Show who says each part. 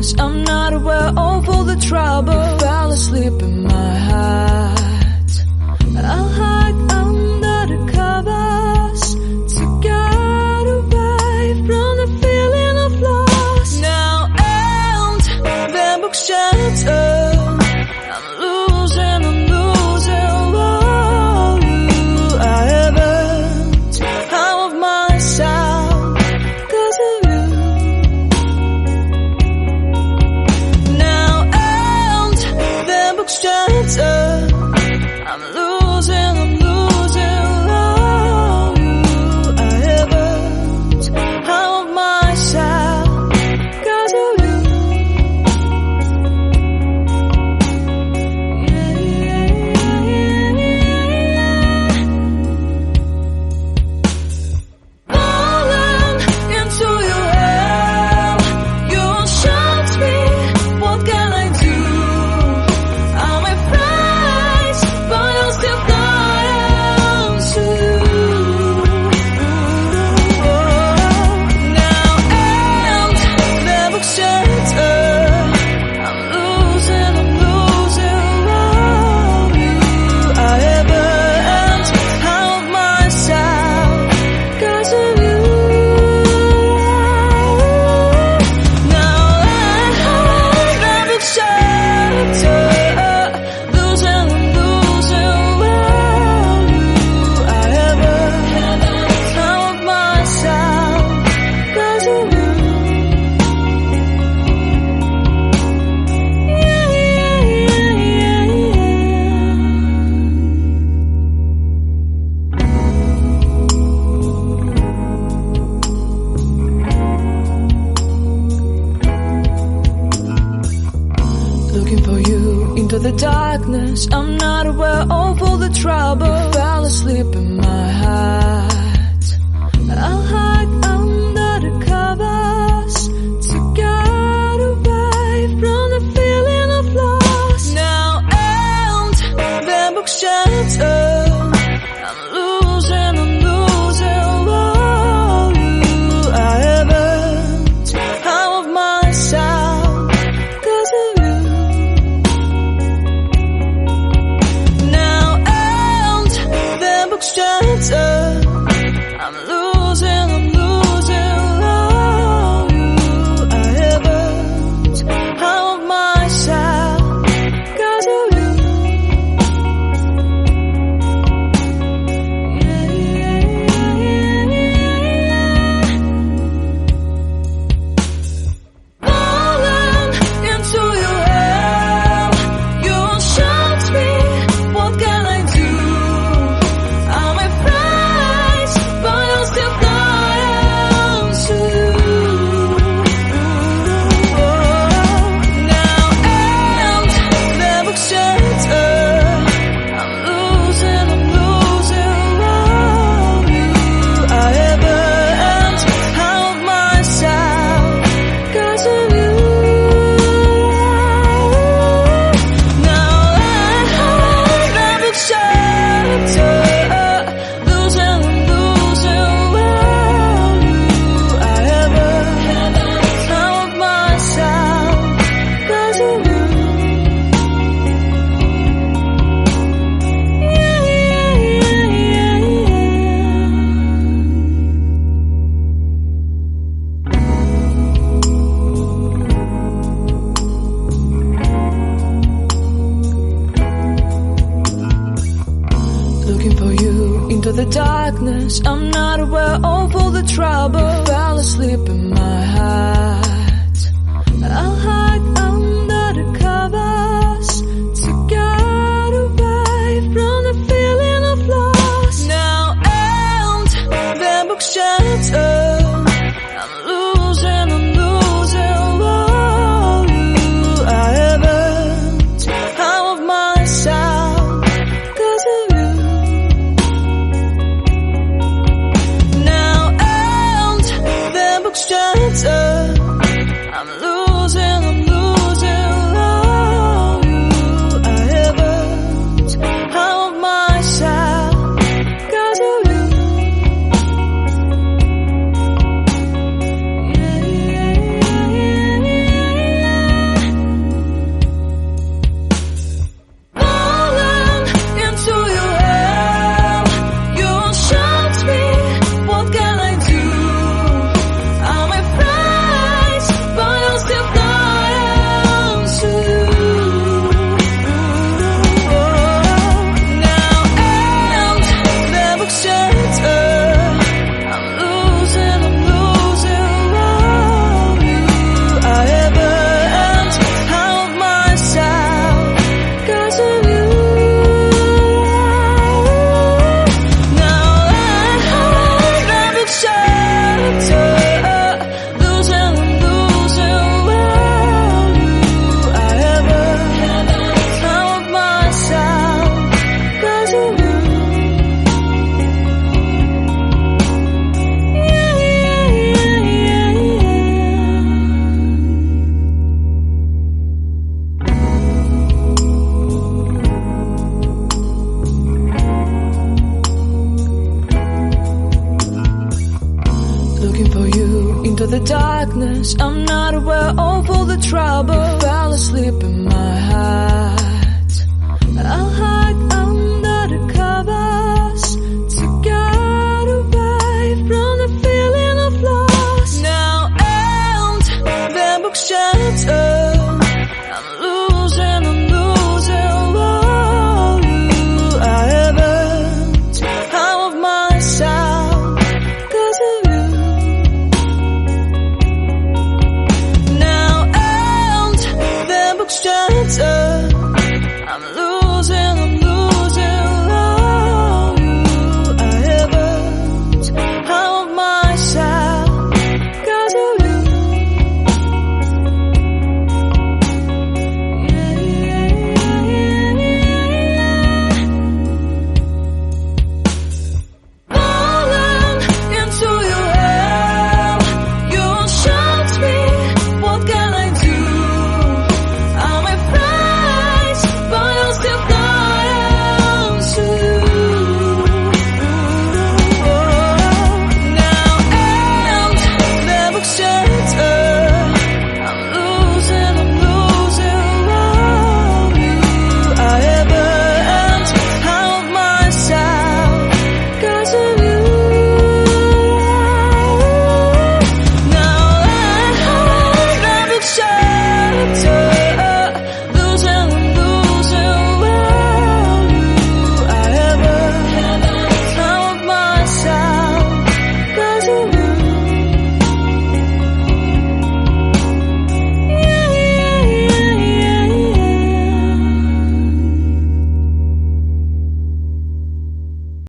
Speaker 1: darkness, I'm not aware of all the trouble. Fell asleep in my heart. I'll hide under the covers to get away from the feeling of loss. Now and the book shattered. I'm losing. Oh, I haven't out of myself 'cause of you. Now and the book shattered. I'm losing. Oh, I haven't out of myself 'cause of you. Falling into your hell, you won't shout me. What can I do? I'm afraid, but I'll still fly to you. Now and the book shattered. I'm losing. Oh, I haven't out of myself 'cause of you. Now and the book shattered. Losing. Oh, I haven't out of myself 'cause of you. Looking for you into the darkness, I'm not aware of all the trouble. Fell asleep in my heart. I'll hide under the covers to get away from the feeling of loss. Now and the book shattered. I'm losing. Oh, I haven't out of myself 'cause of you. Now and the book shattered. I'm losing. Oh, I haven't out of myself 'cause of you. Falling into your hell, you won't shout me. What can I do? I'm afraid, but I'll still fly to you. Now and the book shattered. I'm losing. Oh, I haven't out of myself 'cause of you. Now and the book shattered. Losing. Oh, I haven't out of myself 'cause of you. Looking for you into the darkness, I'm not aware of all the trouble. Fell asleep in my heart. I'll hide under the covers to get away from the feeling of loss. Now and the book shattered. I'm losing. Oh, I haven't out of myself 'cause of you. Now and the book shattered. darkness, I'm not aware of all the trouble. Fell asleep in my house.